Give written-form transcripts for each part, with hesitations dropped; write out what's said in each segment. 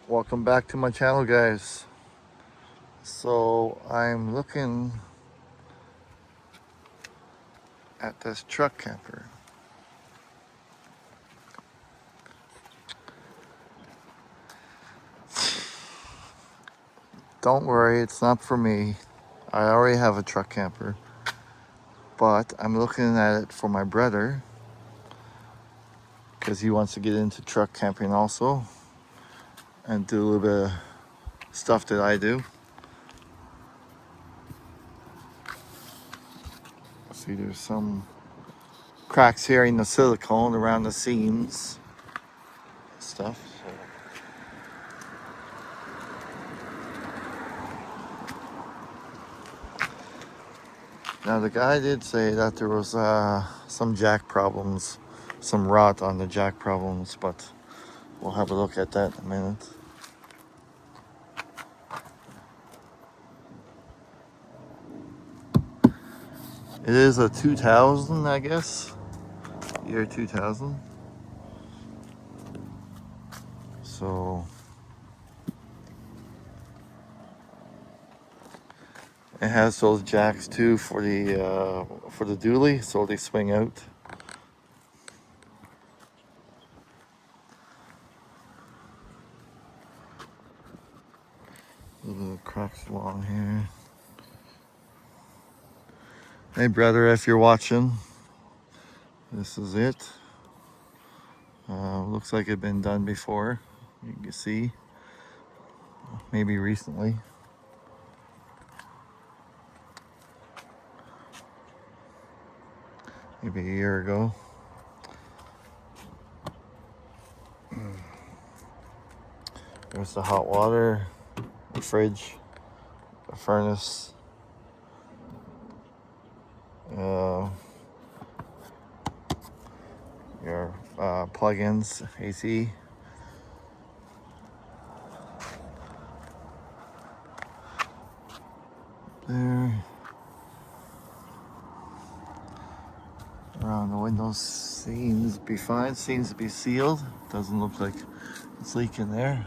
Welcome back to my channel, guys. So I'm looking at this truck camper. Don't worry, it's not for me. I already have a truck camper, but I'm looking at it for my brother because he wants to get into truck camping also and do a little bit of stuff that I do. See, there's some cracks here in the silicone around the seams stuff. Now the guy did say that there was some jack problems, some rot on the jack problems, but we'll have a look at that in a minute. It is a 2000, I guess, year 2000. So it has those jacks too for the dually, so they swing out. Little cracks along here. Hey brother, if you're watching, this is it. Looks like it's been done before. You can see, maybe recently. Maybe a year ago. There's the hot water, the fridge, the furnace, your plug-ins, AC. There. Around the windows seems to be fine, seems to be sealed. Doesn't look like it's leaking there.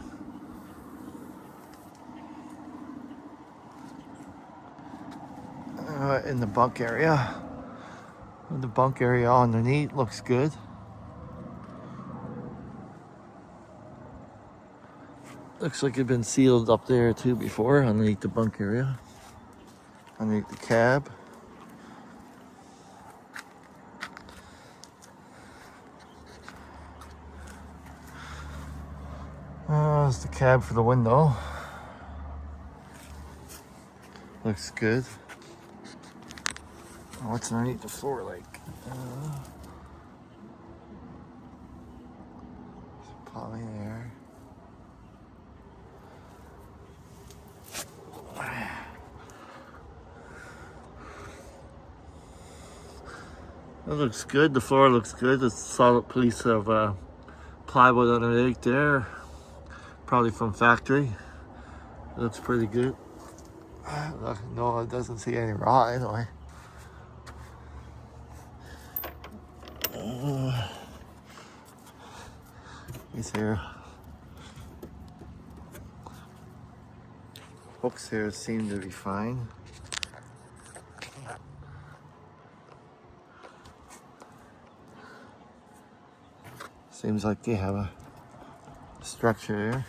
In the bunk area. The bunk area underneath looks good. Looks like it's been sealed up there too before, underneath the bunk area. Underneath the cab. There's the cab for the window. Looks good. What's underneath the floor like? Probably there. It looks good. The floor looks good. It's a solid piece of plywood underneath there. Probably from factory. It looks pretty good. No, it doesn't see any rot anyway. These here hooks here seem to be fine. Seems like they have a structure there.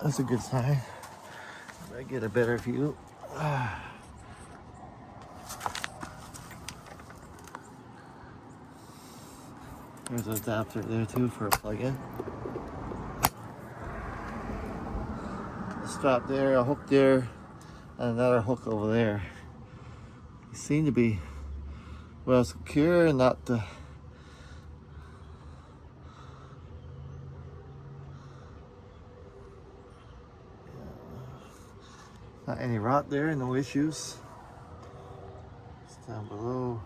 That's a good sign. I get a better view. There's an adapter there too for a plug-in. A strap there, a hook there, and another hook over there. They seem to be well secure and not not any rot there, no issues. It's down below.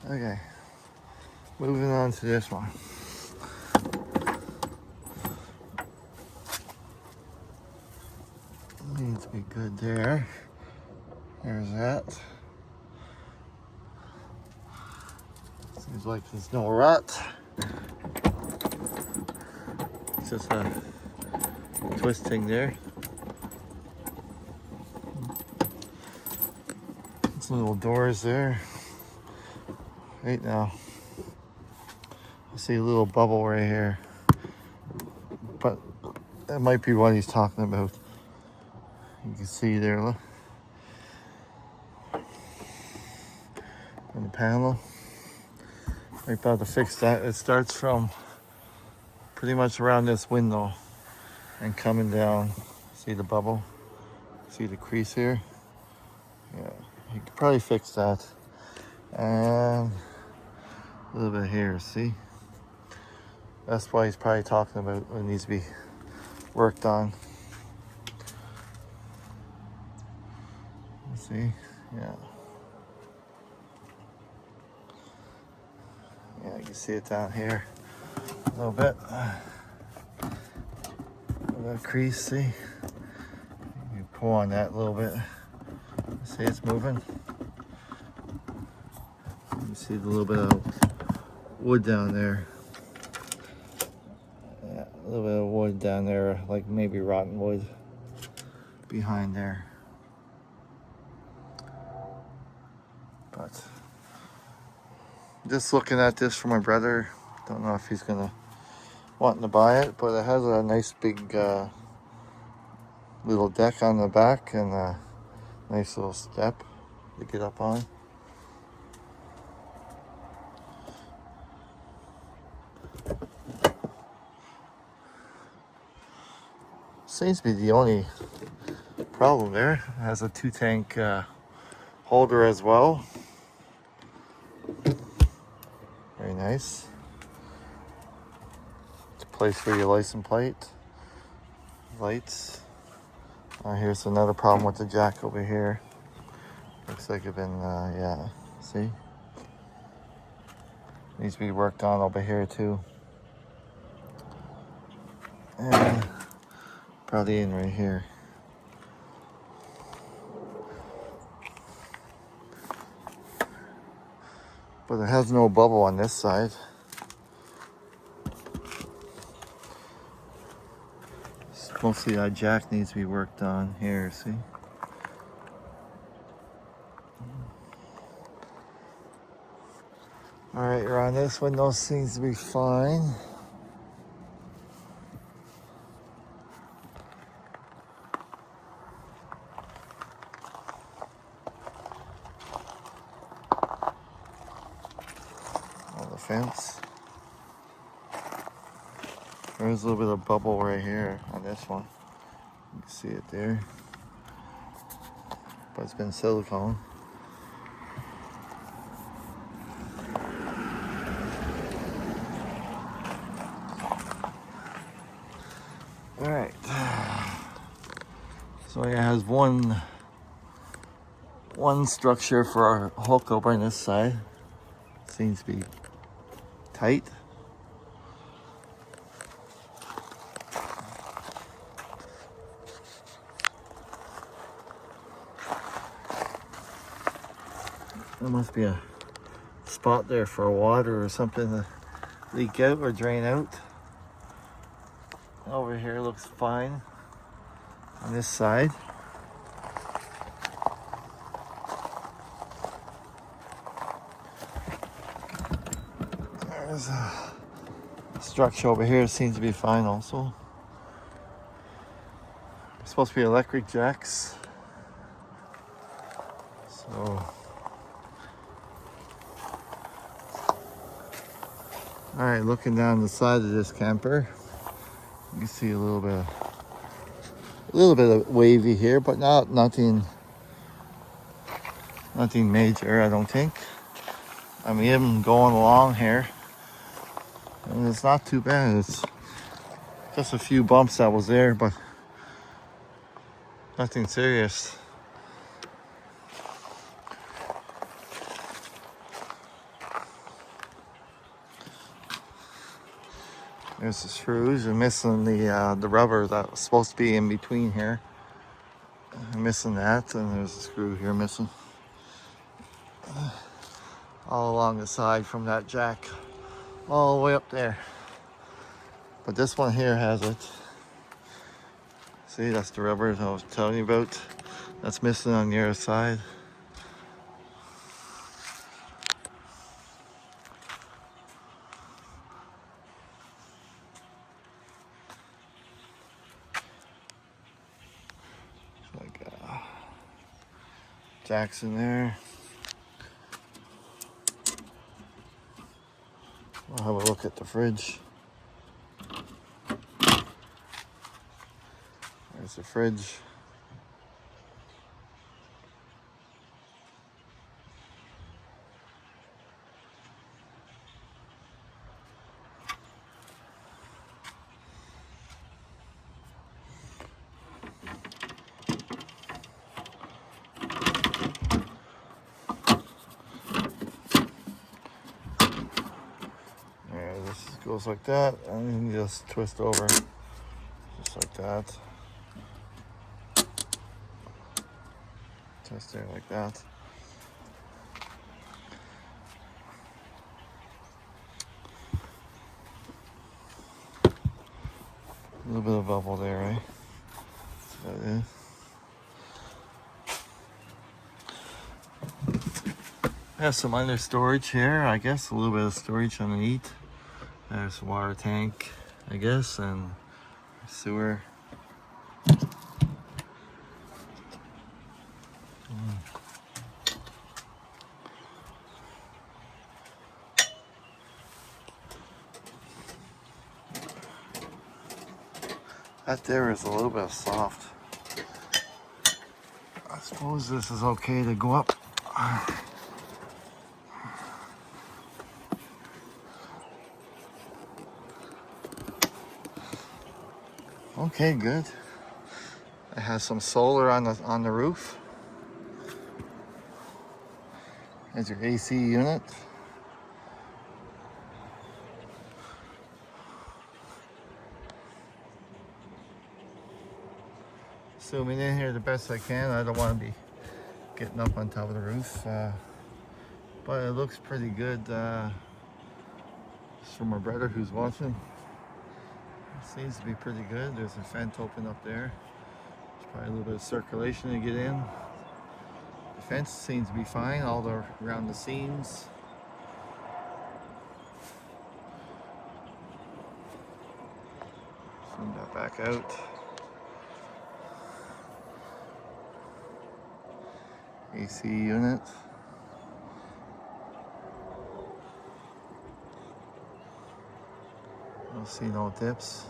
Okay, moving on to this one. Needs to be good there. There's that. Seems like there's no rot. It's just a twisting there. Some little doors there. Right now, I see a little bubble right here, but that might be what he's talking about. You can see there, look, on the panel. We're about to fix that. It starts from pretty much around this window and coming down. See the bubble? See the crease here? Yeah, you could probably fix that. And a little bit here, see? That's why he's probably talking about what needs to be worked on. See? Yeah. Yeah, you can see it down here a little bit. That crease, see? You pull on that a little bit. See it's moving? You see the little bit of wood down there. Yeah, a little bit of wood down there, like maybe rotten wood behind there. But just looking at this for my brother. Don't know if he's gonna wanting to buy it, but it has a nice big little deck on the back and a nice little step to get up on. Seems to be the only problem there. It has a 2-tank holder as well. Very nice. It's a place for your license plate. Lights. Here's another problem with the jack over here. Looks like it's been, yeah, see? Needs to be worked on over here too. And probably in right here. But it has no bubble on this side. Mostly that jack needs to be worked on here, see? Alright, around this window seems to be fine. On the fence. There's a little bit of bubble right here on this one. You can see it there. But it's been silicone. Alright. So it has one structure for our hook over on this side. Seems to be tight. There must be a spot there for water or something to leak out or drain out. Over here looks fine on this side. There's a structure over here, seems to be fine also. It's supposed to be electric jacks. So alright, looking down the side of this camper, you can see a little bit of wavy here, but nothing major, I don't think. I'm even going along here, and it's not too bad. It's just a few bumps that was there, but nothing serious. There's the screws. I'm missing the rubber that was supposed to be in between here. I'm missing that, and there's a screw here missing. all along the side from that jack all the way up there. But this one here has it. See, that's the rubber I was telling you about. That's missing on the other side. Like jacks in there. I'll have a look at the fridge. There's the fridge. This goes like that, and you just twist over, just like that. Twist there like that. A little bit of bubble there, right? That is. Have some under storage here, I guess. A little bit of storage underneath. There's a water tank, I guess, and sewer. That there is a little bit soft. I suppose this is okay to go up. Okay, good. It has some solar on the roof. There's your AC unit. Zooming in here the best I can. I don't want to be getting up on top of the roof, but it looks pretty good. It's from my brother who's watching. It seems to be pretty good. There's a vent open up there. There's probably a little bit of circulation to get in. The fence seems to be fine all around the seams. Zoom that back out. AC unit. Don't see no dips.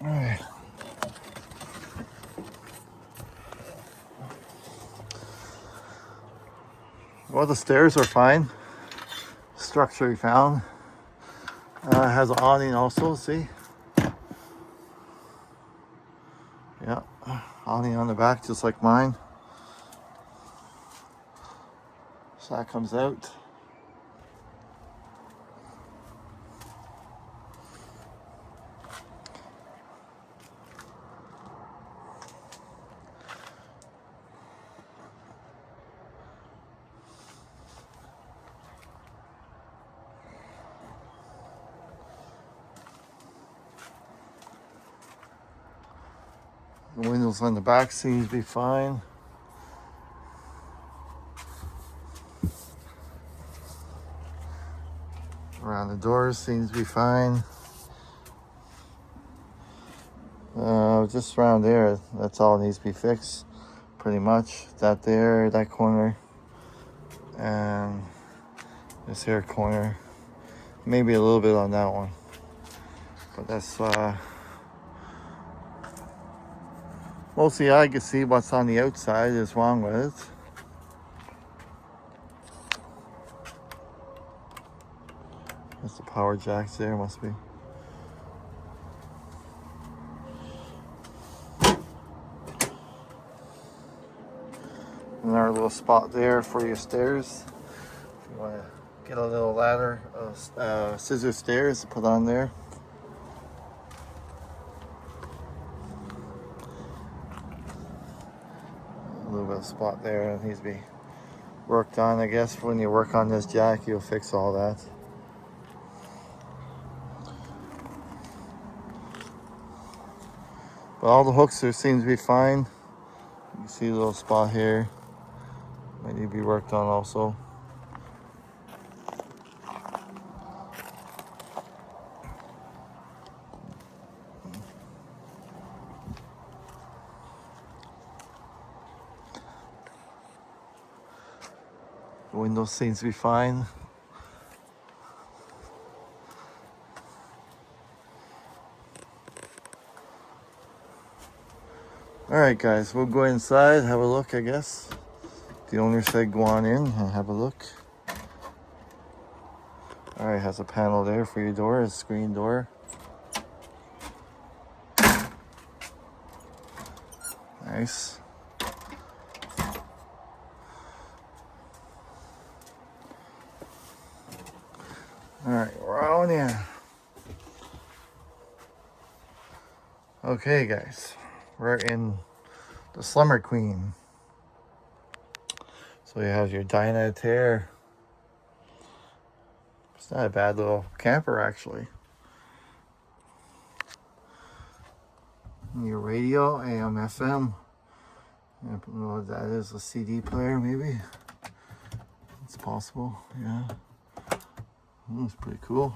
All right. Well, the stairs are fine. Structure we found. Has an awning also, see? Yeah, awning on the back just like mine. So that comes out. The windows on the back seems to be fine. Around the doors seems to be fine. Just around there, that's all needs to be fixed, pretty much. That there, that corner, and this here corner. Maybe a little bit on that one, but that's mostly I can see what's on the outside is wrong with it. That's the power jacks there, must be. Another little spot there for your stairs. If you want to get a little ladder, scissor stairs to put on there. little spot there that needs to be worked on. I guess when you work on this jack, you'll fix all that. But all the hooks seem to be fine. You can see a little spot here. Might need to be worked on also. The window seems to be fine. Alright guys, we'll go inside, have a look I guess. The owner said go on in and have a look. Alright, has a panel there for your door, a screen door. Nice. Alright, we're on here. Okay guys, we're in the Slumber Queen. So you have your dinette here. It's not a bad little camper actually. Your radio, AM, FM. I don't know what that is, a CD player maybe. It's possible, yeah. That's pretty cool.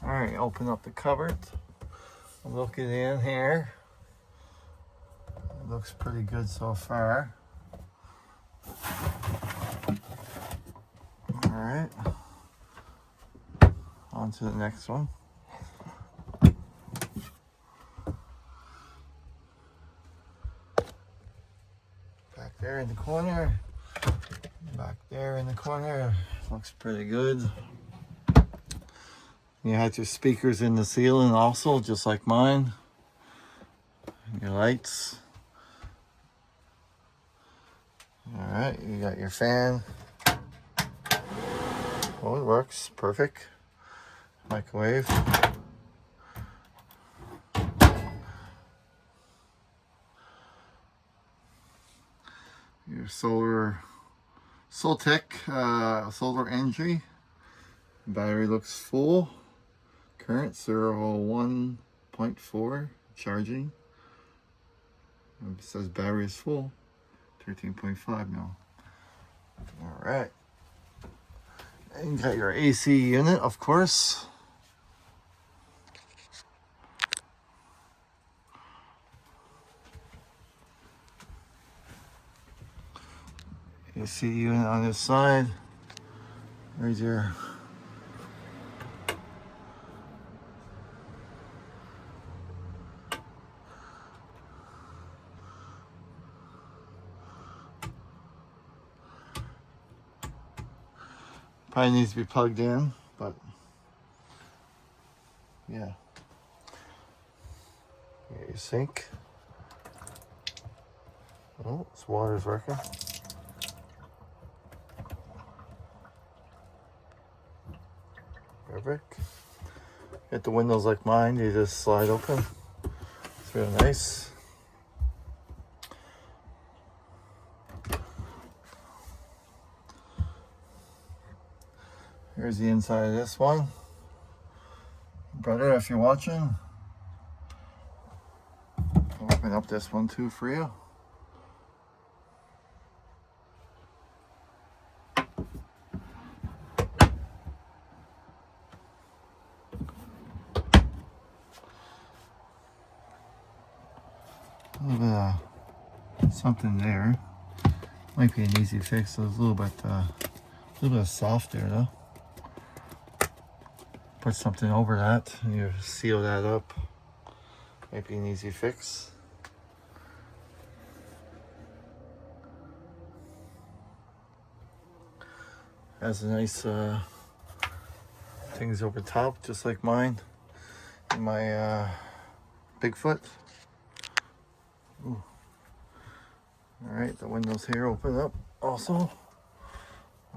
Alright, open up the cupboard. I'm looking in here. It looks pretty good so far. Alright. On to the next one. Back there in the corner. Back there in the corner. Looks pretty good. You had your speakers in the ceiling also, just like mine. Your lights. Alright, you got your fan. Oh, it works. Perfect. Microwave. Your Soltech solar energy. Battery looks full. Current 0.4 charging. It says battery is full. 13.5 now. Alright. And you got your AC unit, of course. AC unit on this side. There's your probably needs to be plugged in, but yeah. Your sink. Oh, this water's working. Perfect. Get the windows like mine, you just slide open. It's really nice. Here's the inside of this one. Brother, if you're watching, I'll open up this one too for you. A little bit of something there. Might be an easy fix. It's a little bit soft there though. Put something over that and you seal that up. Might be an easy fix. Has a nice things over top, just like mine. In my Bigfoot. Ooh. All right, the windows here open up also.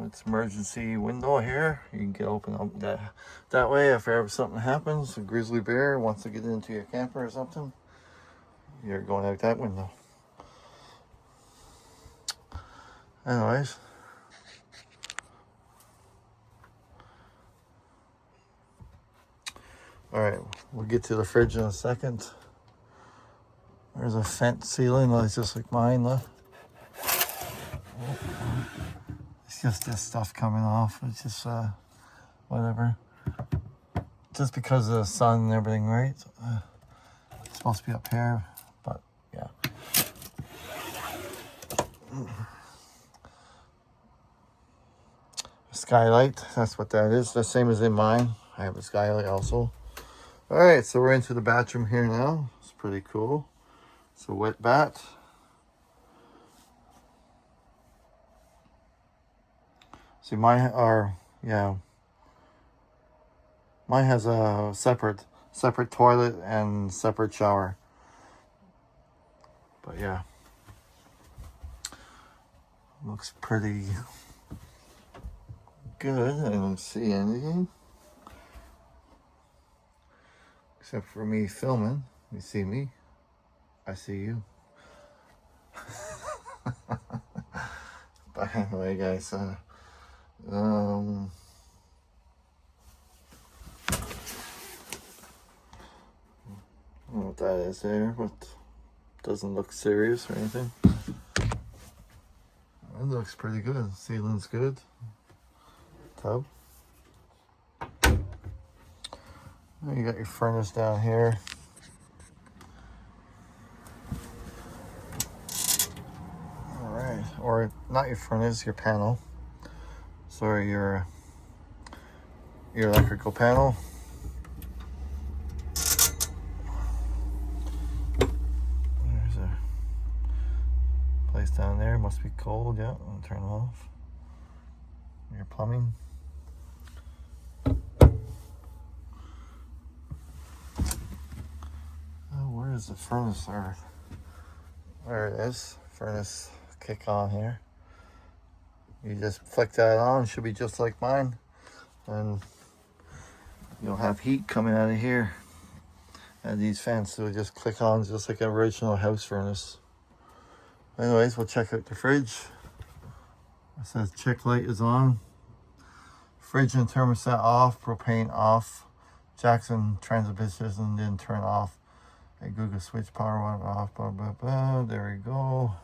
It's emergency window here. You can get open up that way if ever something happens. A grizzly bear wants to get into your camper or something. You're going out that window. Anyways. Alright, we'll get to the fridge in a second. There's a vent ceiling, it's just like mine, look. It's just this stuff coming off. It's just, whatever. Just because of the sun and everything, right? It's supposed to be up here, but yeah. Skylight, that's what that is. The same as in mine. I have a skylight also. Alright, so we're into the bathroom here now. It's pretty cool. It's a wet bath. See, mine has a separate toilet and separate shower. But yeah, looks pretty good. I don't see anything except for me filming. You see me, I see you. But anyway, guys, I don't know what that is there, but doesn't look serious or anything. It looks pretty good. Ceiling's good. Tub. You got your furnace down here. Alright, or not your furnace, your panel. Sorry, your electrical panel. There's a place down there, must be cold, yeah, I'll turn it off. Your plumbing. Where is the furnace? There it is. Furnace kick on here. You just flick that on, it should be just like mine. And you'll have heat coming out of here. And these fans, so just click on just like an original house furnace. Anyways, we'll check out the fridge. It says check light is on. Fridge and thermostat off, propane off. Jackson transmission didn't turn off. A Google switch power went off, blah, blah, blah. There we go.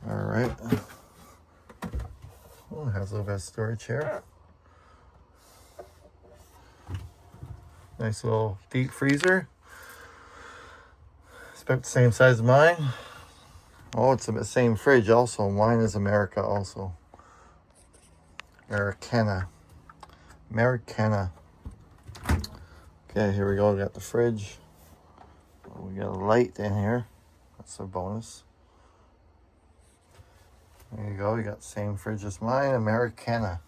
All right. Oh, it has a little bit of storage here. Nice little deep freezer. It's about the same size as mine. Oh, it's the same fridge also. Mine is America also. Americana. Okay, here we go. We got the fridge. We got a light in here. That's a bonus. There you go. You got the same fridge as mine. Americana.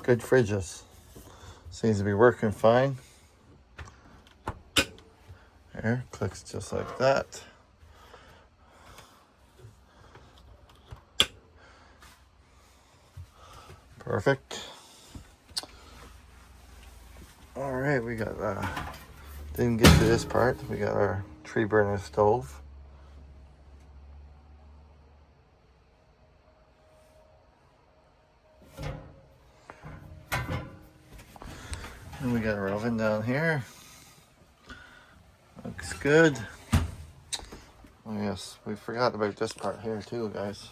Good fridges. Seems to be working fine. There, clicks just like that. Perfect. All right, we got didn't get to this part. We got our tree burner stove. And we got our oven down here. Looks good. Oh yes, we forgot about this part here too, guys.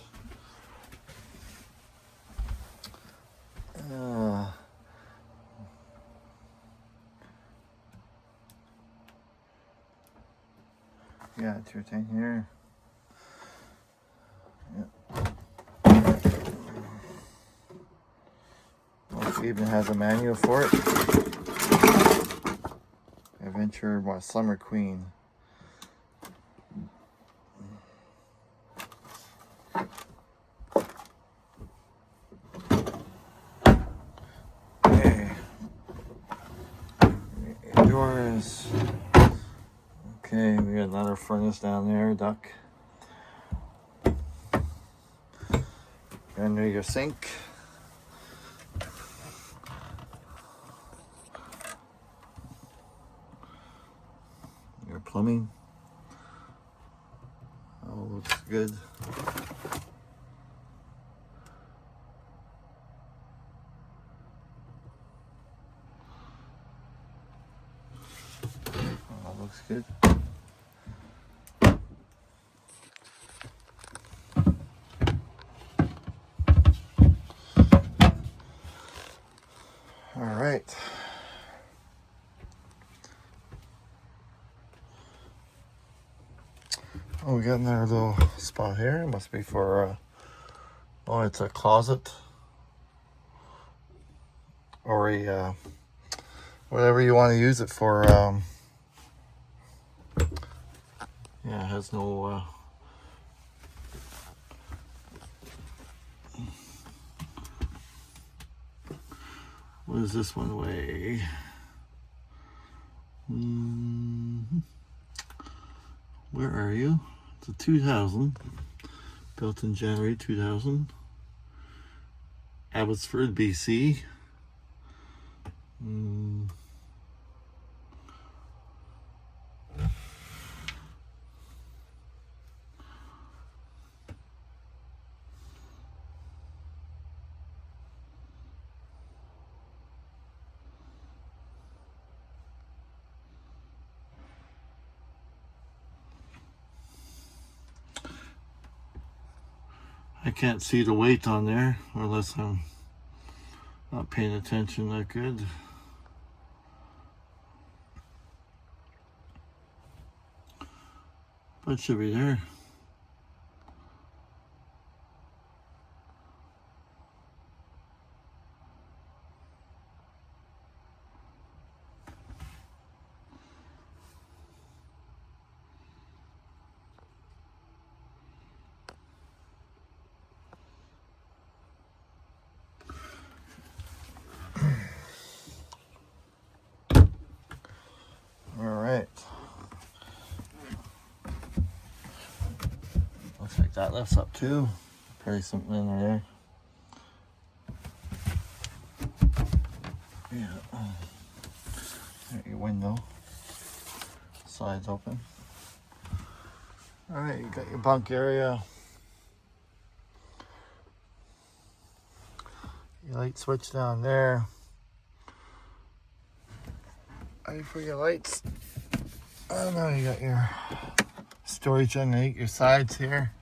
Yeah, it's your thing here. Yeah. Well, it even has a manual for it. Adventure, Summer Queen. Okay. Doors. Okay, we got another furnace down there, duck. Under your sink. Your plumbing. All looks good. looks good. All right. Oh, we got another little spot here. It must be for, oh, it's a closet or a, whatever you want to use it for. Yeah, it has no, what does this one weigh? Where are you? It's a 2000, built in January 2000. Abbotsford, BC. I can't see the weight on there unless I'm not paying attention that good. But it should be there. All right. Looks like that lifts up too. Probably something in there. Yeah. There's your window. Sides open. All right, you got your bunk area. Your light switch down there. Ready for your lights. Oh no, you got your storage underneath your sides here.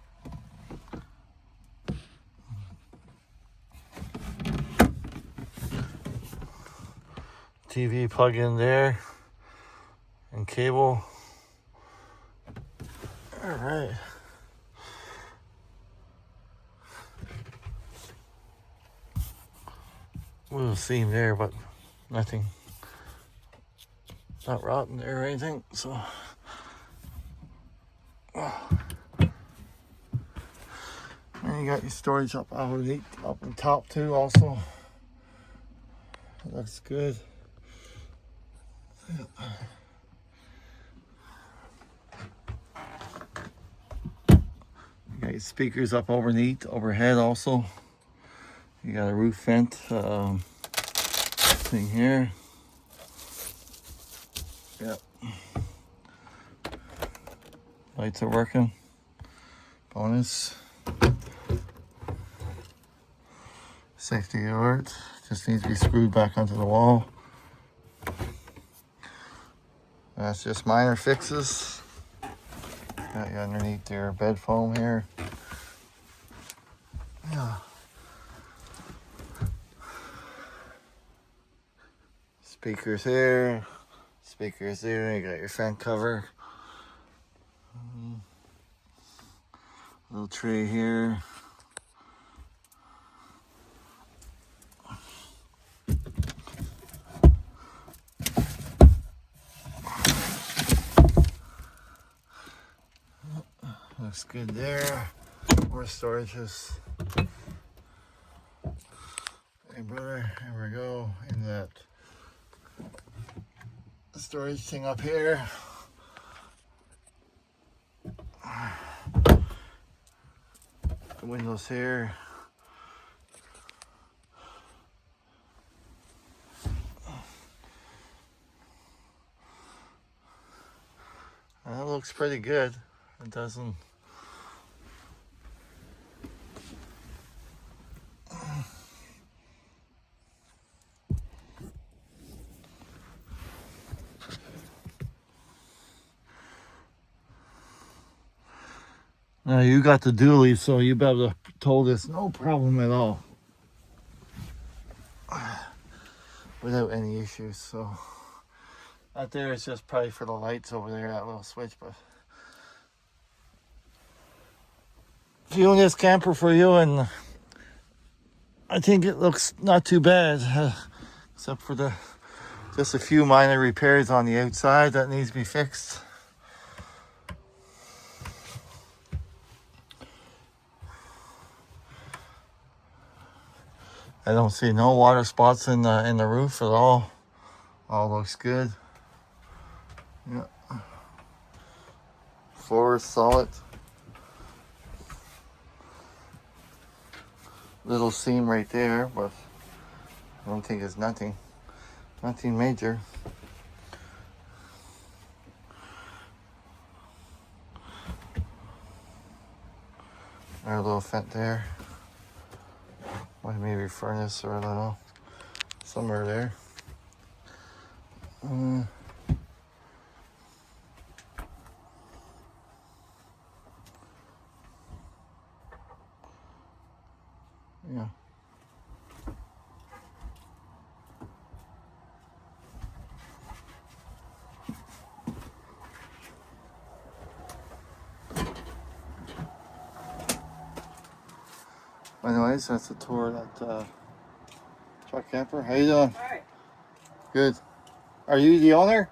TV plug in there and cable. All right. Little seam there, but nothing. Not rotten there or anything. So. And you got your storage up underneath, up on top too. Also, that looks good. You got your speakers up overhead also. You got a roof vent thing here. Yep. Lights are working. Bonus. Safety alert. Just needs to be screwed back onto the wall. That's just minor fixes. Got you underneath your bed foam here. Yeah. Speakers here. Speakers there. You got your fan cover. Little tray here. Looks good there. More storages. Hey brother, here we go. In that storage thing up here. The windows here. That looks pretty good. It doesn't. Now you got the dually, so you be able to tow this no problem at all. Without any issues, so. Out there is just probably for the lights over there, that little switch, but. Viewing this camper for you, and I think it looks not too bad, except for just a few minor repairs on the outside that needs to be fixed. I don't see no water spots in the roof at all. All looks good. Yeah. Floor is solid. Little seam right there, but I don't think it's nothing major. Our little vent there. Maybe furnace or I don't know. Somewhere there. Yeah. Anyways, that's a tour of that truck camper. How you doing? Hi. Good. Are you the owner?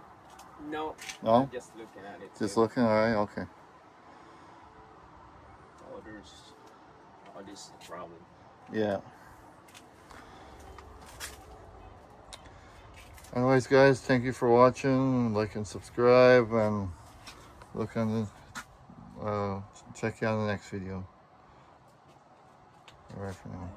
No. No? I'm just looking at it. Just too. looking? Alright, okay. Oh, this is the problem. Yeah. Anyways, guys, thank you for watching. Like and subscribe, and look on the check you out in the next video. All right for now.